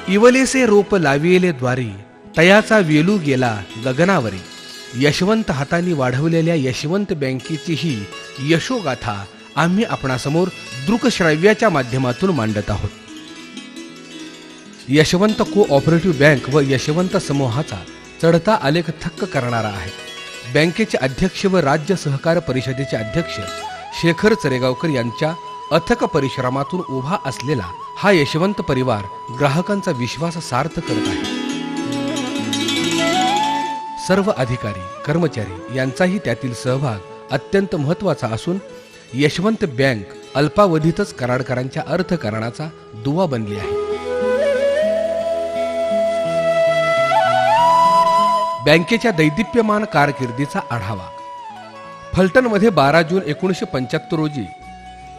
इवलेसे रोप la Vella द्वारी, तयाचा वेलू गेला गगनावरी. यशवंत हातांनी वाढवलेल्या यशवंत बँकेची ही यशोगाथा आम्ही आपणासमोर दृकश्राव्याच्या माध्यमातून मांडत आहोत. यशवंत कोऑपरेटिव्ह बँक व यशवंत समूहाचा चढता आलेख थक्क करणारा आहे. बँकेचे अध्यक्ष व राज्य सहकार परिषदेचे अध्यक्ष शेखर चरेगावकर यांच्या अथक परिश्रमातून उभा असलेला हा यशवंत परिवार ग्राहकांचा विश्वास सार्थ करत आहे. सर्व अधिकारी कर्मचारी यांचाही त्यातील सहभाग अत्यंत महत्त्वाचा असून यशवंत बँक अल्पावधीतच कराडकरांच्या अर्थकारणाचा दुवा बनली आहे. बँकेच्या दैदिप्यमान कारकिर्दीचा आढावा. फलटणमध्ये 12 जून 1975 रोजी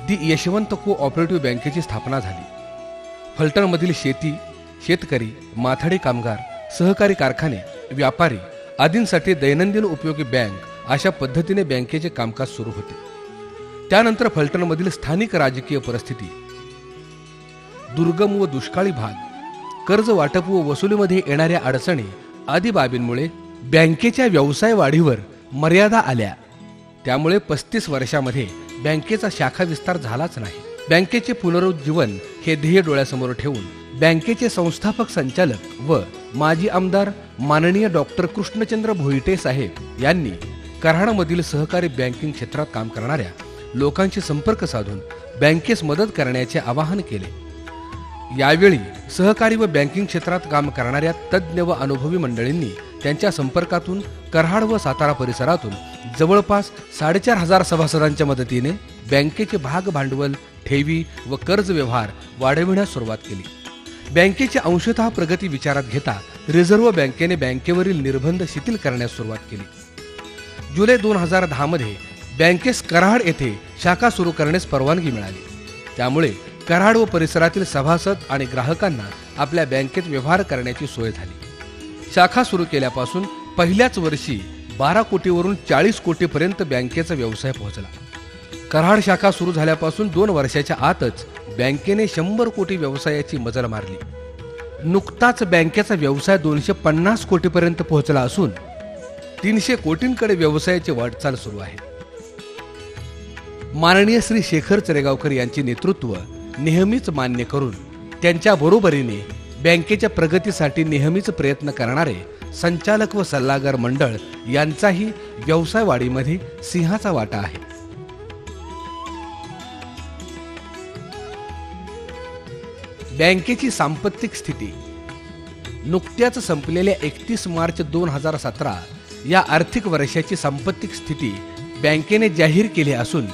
दी यशवंत कोऑपरेटिव्ह बँकेची स्थापना झाली. फलटणमधील शेती, शेतकरी, माथाडी कामगार, सहकारी कारखाने, व्यापारी आदींसाठी दैनंदिन उपयोगी बँक अशा पद्धतीने बँकेचे कामकाज सुरू होते. त्यानंतर फलटणमधील स्थानिक राजकीय परिस्थिती, दुर्गम व दुष्काळी भाग, कर्ज वाटप व वसुलीमध्ये येणाऱ्या अडचणी आदी बाबींमुळे बँकेच्या व्यवसाय वाढीवर मर्यादा आल्या. त्यामुळे 35 वर्षामध्ये बँकेचा शाखा विस्तार झालाच नाही. बँकेचे पुनरुज्जीवन हे ध्येय डोळ्यासमोर ठेवून बँकेचे संस्थापक संचालक व माजी आमदार माननीय डॉक्टर कृष्णचंद्र भोईटे साहेब यांनी कराडमधील सहकारी बँकिंग क्षेत्रात काम करणाऱ्या लोकांशी संपर्क साधून बँकेस मदत करण्याचे आवाहन केले. यावेळी सहकारी व बँकिंग क्षेत्रात काम करणाऱ्या तज्ज्ञ व अनुभवी मंडळींनी त्यांच्या संपर्कातून कराड व सातारा परिसरातून जवळपास 4,500 सभासदांच्या मदतीने बँकेचे भाग भांडवल, ठेवी व कर्ज व्यवहार वाढविण्यास सुरुवात केली. बँकेची अंशतः प्रगती विचारात घेता रिझर्व्ह बँकेने बँकेवरील निर्बंध शिथिल करण्यास सुरुवात केली. जुलै 2010 मध्ये बँकेस कराड येथे शाखा सुरू करण्यास परवानगी मिळाली. त्यामुळे कराड व परिसरातील सभासद आणि ग्राहकांना आपल्या बँकेत व्यवहार करण्याची सोय झाली. शाखा सुरू केल्यापासून पहिल्याच वर्षी 12 कोटीवरून 40 कोटीपर्यंत बँकेचा व्यवसाय पोहोचला. कराड शाखा सुरू झाल्यापासून 2 वर्षाच्या आतच बँकेने 100 कोटी व्यवसायाची मजल मारली. नुकताच बँकेचा व्यवसाय 250 कोटीपर्यंत पोहोचला असून 300 कोटींकडे व्यवसायाची वाटचाल सुरू आहे. माननीय श्री शेखर चरेगावकर यांचे नेतृत्व नेहमीच मान्य करून त्यांच्या बरोबरीने बँकेच्या प्रगतीसाठी नेहमीच प्रयत्न करणारे संचालक व सल्लागार मंडळ यांचाही व्यवसाय वाढीमध्ये सिंहाचा वाटा आहे. बँकेची सांपत्तिक स्थिती. नुकत्याच संपलेल्या 31 मार्च 2017 या आर्थिक वर्षाची सांपत्तिक स्थिती बँकेने जाहीर केली असून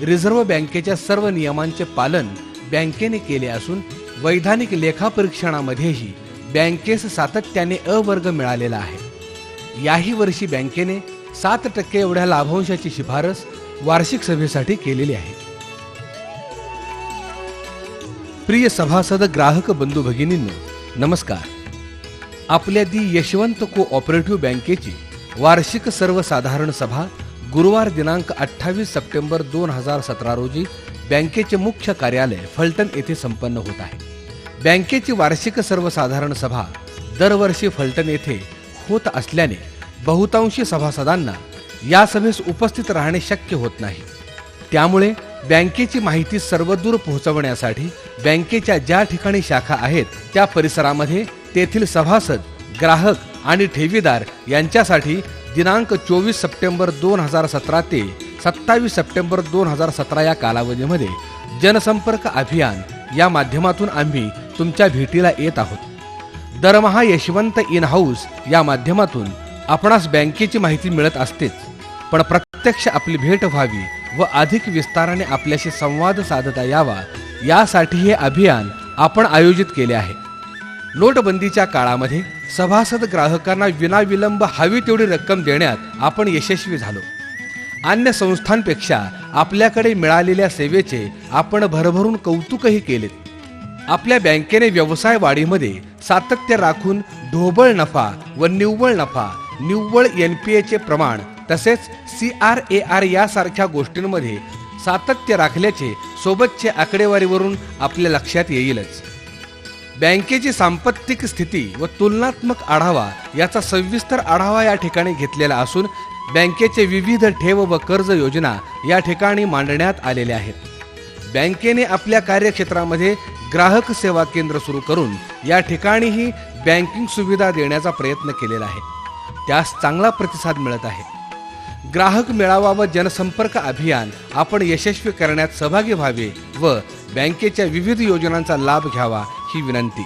रिझर्व्ह बँकेच्या सर्व नियमांचे पालन बँकेने केले असून वैधानिक लेखापरीक्षणामध्येही बँकेस सातत्याने अ वर्ग मिळालेला आहे. याही वर्षी बँकेने 7% एवढ्या लाभांशाची शिफारस वार्षिक सभेसाठी केलेली आहे. प्रिय सभासद ग्राहक बंधू भगिनींनो, नमस्कार. आपल्या दी यशवंत कोऑपरेटिव्ह बँकेची वार्षिक सर्वसाधारण सभा गुरुवार दिनांक 28 सप्टेंबर 2017 रोजी बँकेचे मुख्य कार्यालय फलटण येथे संपन्न होत आहे. बँकेची वार्षिक सर्वसाधारण सभा दरवर्षी फलटण येथे होत असल्याने बहुतांशी सभासदांना या सभेस उपस्थित राहणे शक्य होत नाही. त्यामुळे बँकेची माहिती सर्वदूर पोहोचवण्यासाठी बँकेच्या ज्या ठिकाणी शाखा आहेत त्या परिसरामध्ये तेथील सभासद, ग्राहक आणि ठेवीदार यांच्यासाठी दिनांक 24 सप्टेंबर 2017 ते 27 सप्टेंबर 2017 या कालावधीमध्ये जनसंपर्क अभियान या माध्यमातून आम्ही तुमच्या भेटीला येत आहोत. दरमहा यशवंत इन हाऊस या माध्यमातून आपणास बँकेची माहिती मिळत असतेच, पण प्रत्यक्ष आपली भेट व्हावी व अधिक विस्ताराने आपल्याशी संवाद साधता यावा यासाठी हे अभियान आपण आयोजित केले आहे. नोटबंदीच्या काळामध्ये सभासद ग्राहकांना विनाविलंब हवी तेवढी रक्कम देण्यात आपण यशस्वी झालो. अन्य संस्थांपेक्षा आपल्याकडे मिळालेल्या सेवेचे आपण भरभरून कौतुकही केलेत. आपल्या बँकेने व्यवसाय वाढीमध्ये सातत्य राखून ढोबळ नफा व निव्वळ नफा, निव्वळ NPA प्रमाण तसेच CRAR यासारख्या गोष्टींमध्ये सातत्य राखल्याचे सोबतचे आकडेवारीवरून आपल्या लक्षात येईलच. बँकेची सांपत्तिक स्थिती व तुलनात्मक आढावा याचा सविस्तर आढावा या ठिकाणी घेतलेला असून बँकेचे विविध ठेव व कर्ज योजना या ठिकाणी मांडण्यात आलेल्या आहेत. बँकेने आपल्या कार्यक्षेत्रामध्ये ग्राहक सेवा केंद्र सुरू करून या ठिकाणीही बँकिंग सुविधा देण्याचा प्रयत्न केलेला आहे. त्यास चांगला प्रतिसाद मिळत आहे. ग्राहक मेळावा व जनसंपर्क अभियान आपण यशस्वी करण्यात सहभागी व्हावे व बँकेच्या विविध योजनांचा लाभ घ्यावा ही विनंती.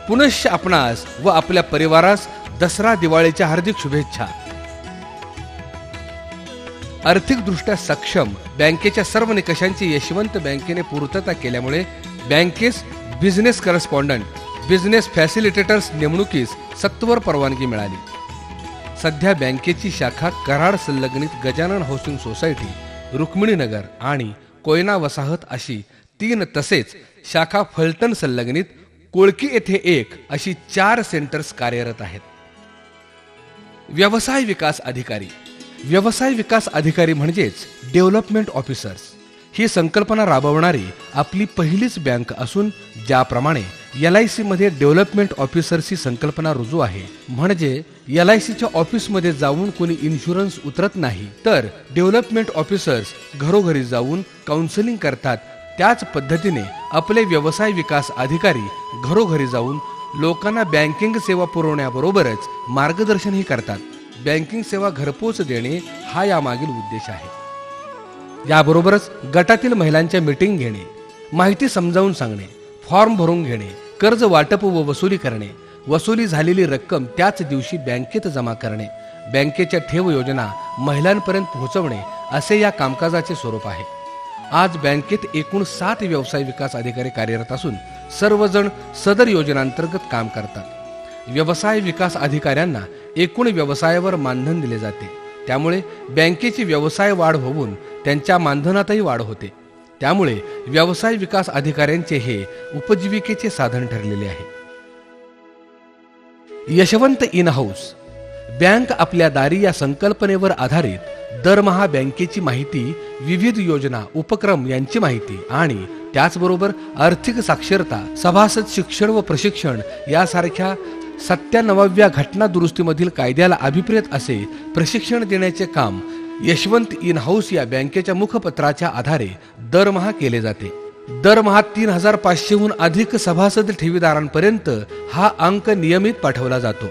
पुनश्च आपणास व आपल्या परिवारास दसरा दिवाळीच्या हार्दिक शुभेच्छा. आर्थिकदृष्ट्या सक्षम बँकेच्या सर्व निकषांची यशवंत बँकेने पूर्तता केल्यामुळे बँकेस बिझनेस करस्पॉन्डंट, बिझनेस फॅसिलिटेटर्स नेमणुकीस सत्वर परवानगी मिळाली. सध्या बँकेची शाखा कराड संलग्नित गजानन हाऊसिंग सोसायटी, रुक्मिणीनगर आणि कोयना वसाहत अशी 3 तसेच शाखा फलटण संलग्नित कोळकी येथे 1 अशी 4 सेंटर्स कार्यरत आहेत. व्यवसाय विकास अधिकारी. व्यवसाय विकास अधिकारी म्हणजेच डेव्हलपमेंट ऑफिसर्स ही संकल्पना राबवणारी आपली पहिलीच बँक असून ज्याप्रमाणे LIC मध्ये डेव्हलपमेंट ऑफिसर्स ही संकल्पना रुजू आहे, म्हणजे LICच्या ऑफिसमध्ये जाऊन कोणी इन्शुरन्स उतरत नाही तर डेव्हलपमेंट ऑफिसर्स घरोघरी जाऊन काउन्सिलिंग करतात. त्याच पद्धतीने आपले व्यवसाय विकास अधिकारी घरोघरी जाऊन लोकांना बँकिंग सेवा पुरवण्याबरोबरच मार्गदर्शनही करतात. बँकिंग सेवा घरपोच देणे हा यामागील उद्देश आहे. याबरोबरच गटातील महिलांच्या मीटिंग घेणे, माहिती समजावून सांगणे, फॉर्म भरून घेणे, कर्ज वाटप व वसुली करणे, वसुली झालेली रक्कम त्याच दिवशी बँकेत जमा करणे, बँकेच्या ठेव योजना महिलांपर्यंत पोहोचवणे असे या कामकाजाचे स्वरूप आहे. आज बँकेत एकूण 7 व्यवसाय विकास अधिकारी कार्यरत असून सर्वजण सदर योजनांतर्गत काम करतात. व्यवसाय विकास अधिकाऱ्यांना एकूण व्यवसायावर मानधन दिले जाते. त्यामुळे बँकेची व्यवसाय वाढ होऊन त्यांच्या मानधनातही वाढ होते. त्यामुळे व्यवसाय विकास अधिकाऱ्यांचे हे उपजीविकेचे साधन ठरलेले आहे. Yashwant in house. बँक आपल्या दारी या संकल्पनेवर आधारित दरमहा बँकेची माहिती, विविध योजना, उपक्रम यांची माहिती आणि त्याचबरोबर आर्थिक साक्षरता, सभासद शिक्षण व प्रशिक्षण यासारख्या 97व्या घटना दुरुस्तीमधील कायद्याला अभिप्रेत असे प्रशिक्षण देण्याचे काम यशवंत इन हाऊस या बँकेच्या मुखपत्राच्या आधारे दरमहा केले जाते. दरमहा 3500हून अधिक सभासद ठेवीदारांपर्यंत हा अंक नियमित पाठवला जातो.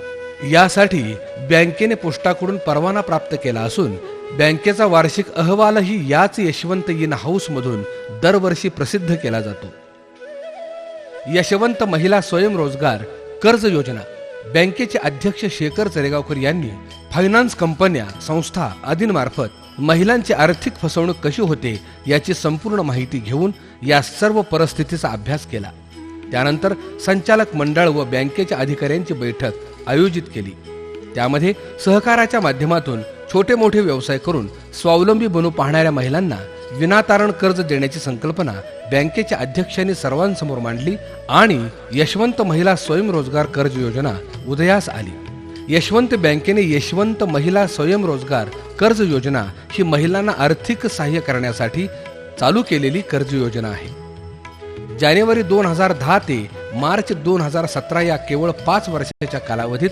यासाठी बँकेने पोस्टाकडून परवाना प्राप्त केला असून बँकेचा वार्षिक अहवालही याच यशवंत इन हाऊस मधून दरवर्षी प्रसिद्ध केला जातो. यशवंत महिला स्वयंरोजगार कर्ज योजना. बँकेचे अध्यक्ष शेखर चरेगावकर यांनी फायनान्स कंपन्या, संस्था आदींमार्फत महिलांची आर्थिक फसवणूक कशी होते याची संपूर्ण माहिती घेऊन या सर्व परिस्थितीचा अभ्यास केला. त्यानंतर संचालक मंडळ व बँकेच्या अधिकाऱ्यांची बैठक आयोजित केली. त्यामध्ये सहकाराच्या माध्यमातून छोटे मोठे व्यवसाय करून स्वावलंबी बनू पाहणाऱ्या महिलांना विनातारण कर्ज देण्याची संकल्पना बँकेच्या अध्यक्षांनी सर्वांसमोर मांडली आणि यशवंत महिला स्वयंरोजगार कर्ज योजना उदयास आली. यशवंत बँकेने यशवंत महिला स्वयंरोजगार कर्ज योजना ही महिलांना आर्थिक सहाय्य करण्यासाठी चालू केलेली कर्ज योजना आहे. जानेवारी 2010 ते मार्च 2017 या केवळ 5 वर्षाच्या कालावधीत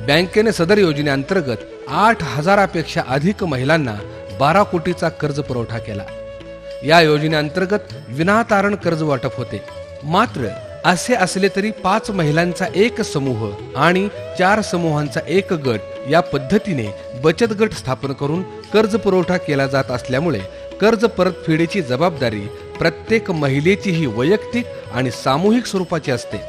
बँकेने सदर योजनेअंतर्गत 8000पेक्षा अधिक महिलांना 12 कोटीचा कर्ज पुरवठा केला. या योजनेअंतर्गत विनातारण कर्ज वाटप होते. मात्र असे असले तरी 5 महिलांचा एक समूह आणि 4 समूहांचा एक गट या पद्धतीने बचत गट स्थापन करून कर्ज पुरवठा केला जात असल्यामुळे कर्ज परतफेडीची जबाबदारी प्रत्येक महिलेची ही वैयक्तिक आणि सामूहिक स्वरूपाची असते.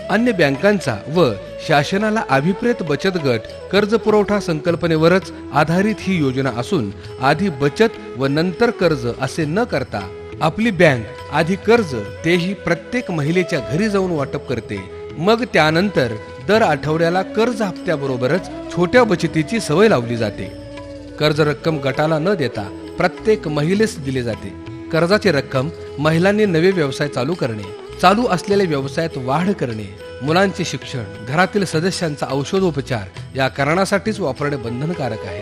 अन्य बँकांचा व शासनाला अभिप्रेत बचत गट कर्ज पुरवठा संकल्पनेवरच आधारित ही योजना असून आधी बचत व नंतर कर्ज असे न करता आपली बँक आधी कर्ज तेही प्रत्येक महिलेच्या घरी जाऊन वाटप करते. मग त्यानंतर दर आठवड्याला कर्ज हप्त्याबरोबरच छोट्या बचतीची सवय लावली जाते. कर्ज रक्कम गटाला न देता प्रत्येक महिलेस दिली जाते. कर्जाची रक्कम महिलांनी नवे व्यवसाय चालू करणे, चालू असलेल्या व्यवसायात वाढ करणे, मुलांचे शिक्षण, घरातील सदस्यांचा औषधोपचार या कारणासाठीच वापरणे बंधनकारक आहे.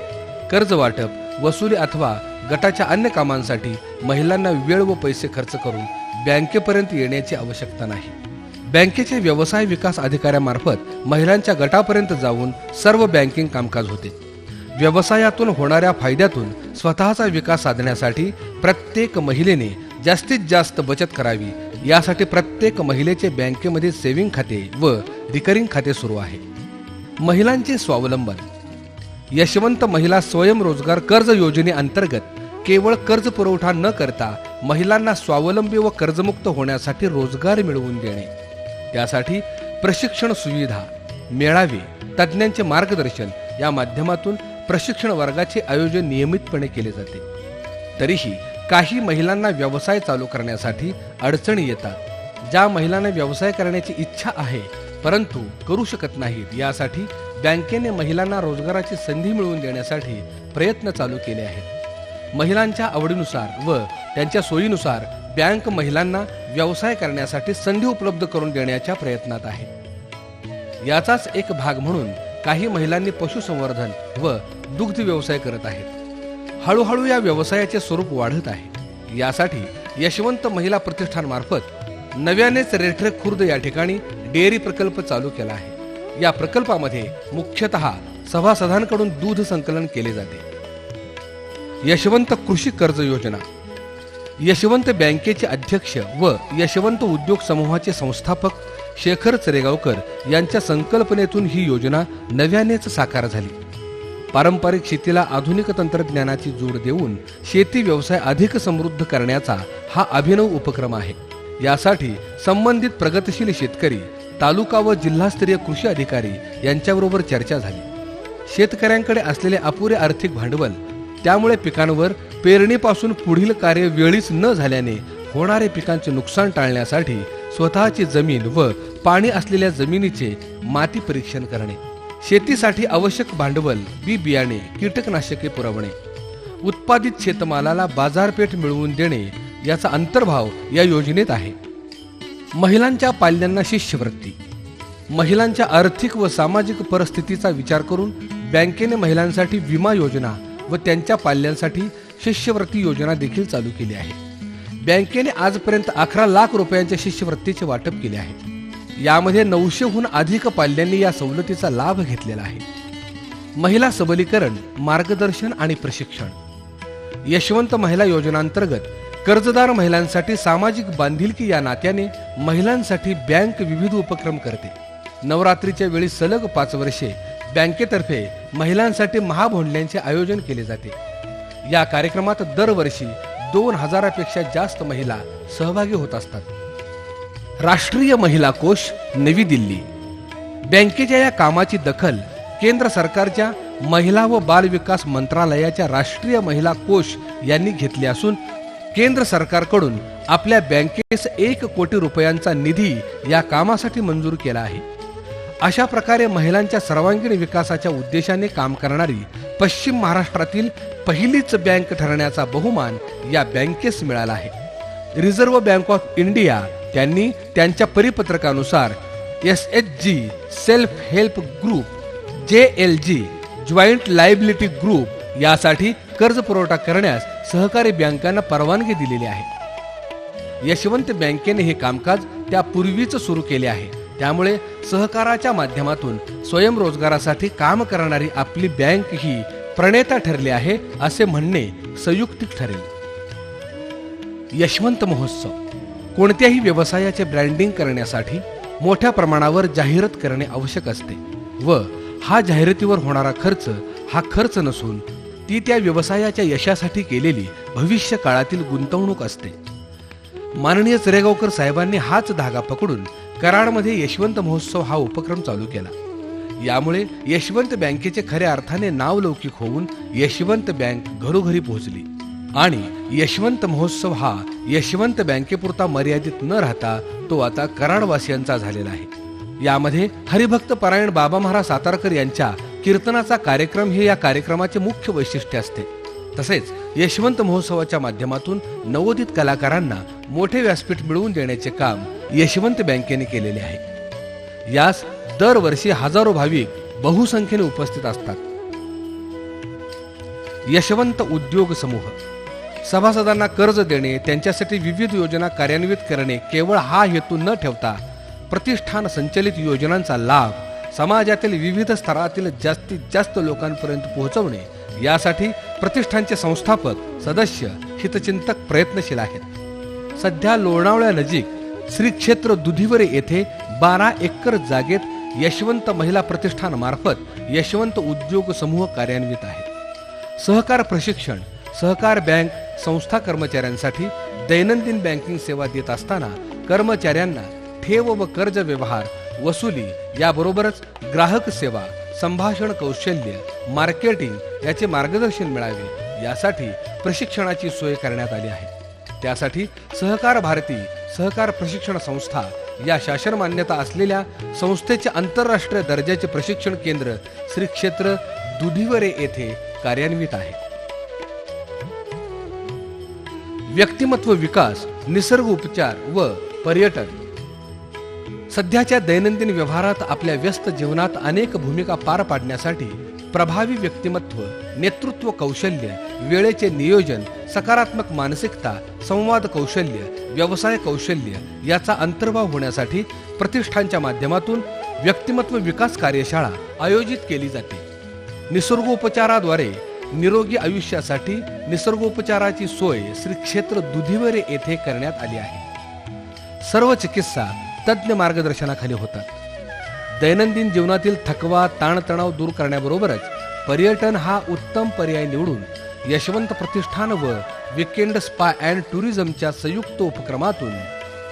कर्ज वाटप, वसुली अथवा गटाच्या अन्य कामांसाठी महिलांना वेळ व पैसे खर्च करून बँकेपर्यंत येण्याची आवश्यकता नाही. बँकेचे व्यवसाय विकास अधिकाऱ्यामार्फत महिलांच्या गटापर्यंत जाऊन सर्व बँकिंग कामकाज होते. व्यवसायातून होणाऱ्या फायद्यातून स्वतःचा विकास साधण्यासाठी प्रत्येक महिलेने जास्तीत जास्त बचत करावी, यासाठी प्रत्येक महिलेचे बँकेमध्ये सेव्हिंग खाते व रिकरिंग खाते सुरू आहे. महिलांचे स्वावलंबन. यशवंत महिला स्वयंरोजगार कर्ज योजनेअंतर्गत केवळ कर्ज पुरवठा न करता महिलांना स्वावलंबी व कर्जमुक्त होण्यासाठी रोजगार मिळवून देणे, त्यासाठी प्रशिक्षण सुविधा, मेळावे, तज्ज्ञांचे मार्गदर्शन या माध्यमातून प्रशिक्षण वर्गाचे आयोजन नियमितपणे केले जाते. तरीही काही महिलांना व्यवसाय चालू करण्यासाठी अडचणी येतात. ज्या महिलांना व्यवसाय करण्याची इच्छा आहे परंतु करू शकत नाहीत, यासाठी बँकेने महिलांना रोजगाराची संधी मिळवून देण्यासाठी प्रयत्न चालू केले आहेत. महिलांच्या आवडीनुसार व त्यांच्या सोयीनुसार बँक महिलांना व्यवसाय करण्यासाठी संधी उपलब्ध करून देण्याच्या प्रयत्नात आहे. याचाच एक भाग म्हणून काही महिलांनी पशुसंवर्धन व दुग्ध व्यवसाय करत आहेत. हळूहळू या व्यवसायाचे स्वरूप वाढत आहे. यासाठी यशवंत महिला प्रतिष्ठानमार्फत नव्यानेच रेठरे खुर्द या ठिकाणी डेअरी प्रकल्प चालू केला आहे. या प्रकल्पामध्ये मुख्यतः सभासदांकडून दूध संकलन केले जाते. यशवंत कृषी कर्ज योजना. यशवंत बँकेचे अध्यक्ष व यशवंत उद्योग समूहाचे संस्थापक शेखर चरेगावकर यांच्या संकल्पनेतून ही योजना नव्यानेच साकार झाली. पारंपरिक शेतीला आधुनिक तंत्रज्ञानाची जोड देऊन शेती व्यवसाय अधिक समृद्ध करण्याचा हा अभिनव उपक्रम आहे. यासाठी संबंधित प्रगतशील शेतकरी, तालुका व जिल्हास्तरीय कृषी अधिकारी यांच्याबरोबर चर्चा झाली. शेतकऱ्यांकडे असलेले अपुरे आर्थिक भांडवल, त्यामुळे पिकांवर पेरणीपासून पुढील कार्य वेळीच न झाल्याने होणारे पिकांचे नुकसान टाळण्यासाठी स्वतःची जमीन व पाणी असलेल्या जमिनीचे माती परीक्षण करणे, शेतीसाठी आवश्यक भांडवल, बी बियाणे, कीटकनाशके पुरवणे, उत्पादित शेतमालाला बाजारपेठ मिळवून देणे याचा अंतर्भाव या योजनेत आहे. महिलांच्या पाल्यांना शिष्यवृत्ती. महिलांच्या आर्थिक व सामाजिक परिस्थितीचा विचार करून बँकेने महिलांसाठी विमा योजना व त्यांच्या पाल्यांसाठी शिष्यवृत्ती योजना देखील चालू केली आहे. बँकेने आजपर्यंत 11 लाख रुपयांच्या शिष्यवृत्तीचे वाटप केले आहे. यामध्ये 900हून अधिक पाल्यांनी या सवलतीचा लाभ घेतलेला आहे. महिला सबलीकरण, मार्गदर्शन आणि प्रशिक्षण. यशवंत महिला योजनांतर्गत कर्जदार महिलांसाठी सामाजिक बांधिलकी या नात्याने महिलांसाठी बँक विविध उपक्रम करते. नवरात्रीच्या वेळी सलग 5 वर्षे बँकेतर्फे महिलांसाठी महाभोंडल्यांचे आयोजन केले जाते. या कार्यक्रमात दरवर्षी 2000पेक्षा जास्त महिला सहभागी होत असतात. राष्ट्रीय महिला कोष, नवी दिल्ली. बँकेच्या या कामाची दखल केंद्र सरकारच्या महिला व बाल विकास मंत्रालयाच्या राष्ट्रीय महिला कोष यांनी घेतली असून केंद्र सरकारकडून आपल्या बँकेस 1 कोटी रुपयांचा निधी या कामासाठी मंजूर केला आहे. अशा प्रकारे महिलांच्या सर्वांगीण विकासाच्या उद्देशाने काम करणारी पश्चिम महाराष्ट्रातील पहिलीच बँक ठरण्याचा बहुमान या बँकेस मिळाला आहे. रिझर्व्ह बँक ऑफ इंडिया त्यांनी त्यांच्या परिपत्रकानुसार SHG self help group, JLG joint liability group यासाठी कर्ज पुरवठा करण्यास सहकारी बँकांना परवानगी दिलेली आहे. यशवंत बँकेने हे कामकाज त्यापूर्वीच सुरू केले आहे. त्यामुळे सहकाराच्या माध्यमातून स्वयंरोजगारासाठी काम करणारी आपली बँक ही प्रणेता ठरली आहे असे म्हणणे संयुक्तिक ठरेल. यशवंत महोत्सव. कोणत्याही व्यवसायाचे ब्रँडिंग करण्यासाठी मोठ्या प्रमाणावर जाहिरात करणे आवश्यक असते व हा जाहिरातीवर होणारा खर्च हा खर्च नसून ती त्या व्यवसायाच्या यशासाठी केलेली भविष्य काळातील गुंतवणूक असते. माननीय चरेगावकर साहेबांनी हाच धागा पकडून कराडमध्ये यशवंत महोत्सव हा उपक्रम चालू केला. यामुळे यशवंत बँकेचे खऱ्या अर्थाने नावलौकिक होऊन यशवंत बँक घरोघरी पोहोचली आणि यशवंत महोत्सव हा यशवंत बँकेपुरता मर्यादित न राहता तो आता कराडवासियांचा झालेला आहे. यामध्ये हरिभक्त परायण बाबा महाराज सातारकर यांच्या कीर्तनाचा कार्यक्रम हे या कार्यक्रमाचे मुख्य वैशिष्ट्य असते. तसेच यशवंत महोत्सवाच्या माध्यमातून नवोदित कलाकारांना मोठे व्यासपीठ मिळवून देण्याचे काम यशवंत बँकेने केलेले आहे. यास दरवर्षी हजारो भाविक बहुसंख्येने उपस्थित असतात. यशवंत उद्योग समूह. सभासदांना कर्ज देणे, त्यांच्यासाठी विविध योजना कार्यान्वित करणे केवळ हा हेतू न ठेवता प्रतिष्ठान संचलित योजनांचा लाभ समाजातील विविध स्तरातील जास्तीत जास्त लोकांपर्यंत पोहोचवणे यासाठी प्रतिष्ठानचे संस्थापक सदस्य हितचिंतक प्रयत्नशील आहेत. सध्या लोणावळ्या नजीक श्री क्षेत्र दुधीवरे येथे 12 एकर जागेत यशवंत महिला प्रतिष्ठान मार्फत यशवंत उद्योग समूह कार्यान्वित आहे. सहकार प्रशिक्षण, सहकार बँक संस्था कर्मचाऱ्यांसाठी दैनंदिन बँकिंग सेवा देत असताना कर्मचाऱ्यांना ठेव व कर्ज व्यवहार वसुली याबरोबरच ग्राहक सेवा, संभाषण कौशल्य, मार्केटिंग याचे मार्गदर्शन मिळावे यासाठी प्रशिक्षणाची सोय करण्यात आली आहे. त्यासाठी सहकार भारती सहकार प्रशिक्षण संस्था या शासन मान्यता असलेल्या संस्थेचे आंतरराष्ट्रीय दर्जाचे प्रशिक्षण केंद्र श्री क्षेत्र दुधीवरे येथे कार्यान्वित आहे. व्यक्तिमत्व विकास, निसर्ग उपचार व पर्यटन. सध्याच्या दैनंदिन व्यवहारात आपल्या व्यस्त जीवनात अनेक भूमिका पार पाडण्यासाठी प्रभावी व्यक्तिमत्व, नेतृत्व कौशल्य, वेळेचे नियोजन, सकारात्मक मानसिकता, संवाद कौशल्य, व्यवसाय कौशल्य याचा अंतर्भाव होण्यासाठी प्रतिष्ठानच्या माध्यमातून व्यक्तिमत्व विकास कार्यशाळा आयोजित केली जाते. निसर्गोपचाराद्वारे निरोगी आयुष्यासाठी निसर्गोपचाराची सोय श्री क्षेत्र दुधीवरे येथे करण्यात आली आहे. सर्व चिकित्सा तज्ज्ञ मार्गदर्शनाखाली होतात. दैनंदिन जीवनातील थकवा, ताणतणाव दूर करण्याबरोबरच पर्यटन हा उत्तम पर्याय निवडून यशवंत प्रतिष्ठान व विकेंड स्पा अँड टुरिझमच्या संयुक्त उपक्रमातून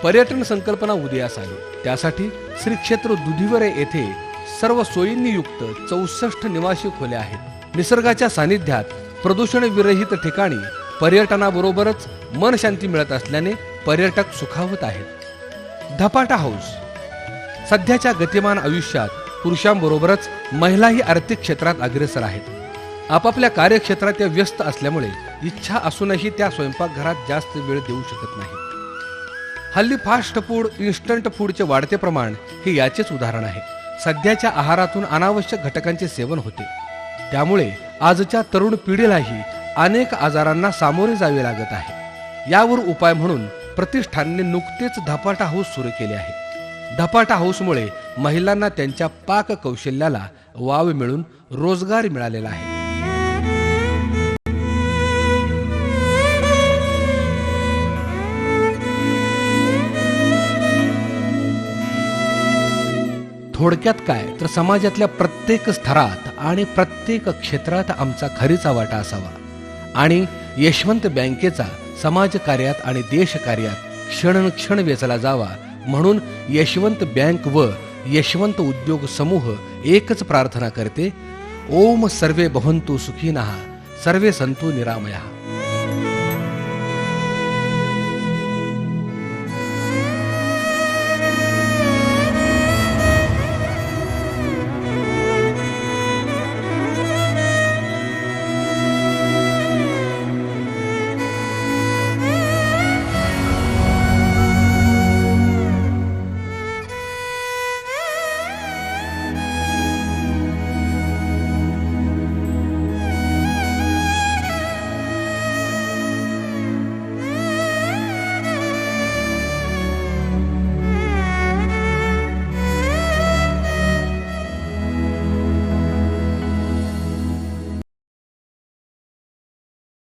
पर्यटन संकल्पना उदयास आली. त्यासाठी श्री क्षेत्र दुधीवरे येथे सर्व सोयींनी युक्त 64 निवासी खोल्या आहेत. निसर्गाच्या सानिध्यात प्रदूषण विरहित ठिकाणी पर्यटनाबरोबरच मन शांती मिळत असल्याने पर्यटक सुखावत आहेत. धपाटा हाऊस. सध्याच्या गतिमान आयुष्यात पुरुषांबरोबरच महिलाही आर्थिक क्षेत्रात अग्रेसर आहेत. आपापल्या कार्यक्षेत्रात त्या व्यस्त असल्यामुळे इच्छा असूनही त्या स्वयंपाकघरात जास्त वेळ देऊ शकत नाही. हल्ली फास्ट फूड, इन्स्टंट फूडचे वाढते प्रमाण हे याचेच उदाहरण आहे. सध्याच्या आहारातून अनावश्यक घटकांचे सेवन होते. त्यामुळे आजच्या तरुण पिढीलाही अनेक आजारांना सामोरे जावे लागत आहे. यावर उपाय म्हणून प्रतिष्ठानने नुकतेच धपाटा हाऊस सुरू केले आहे. धपाटा हाऊसमुळे महिलांना त्यांच्या पाक कौशल्याला वाव मिळून रोजगार मिळालेला आहे. थोडक्यात काय तर समाजातल्या प्रत्येक स्तरात आणि प्रत्येक क्षेत्रात आमचा खरीचा वाटा असावा आणि यशवंत बँकेचा समाजकार्यात आणि देशकार्यात क्षणक्षण वेचला जावा म्हणून यशवंत बँक व यशवंत उद्योग समूह एकच प्रार्थना करते. ओम सर्वे भवन्तु सुखिनः, सर्वे सन्तु निरामयाः.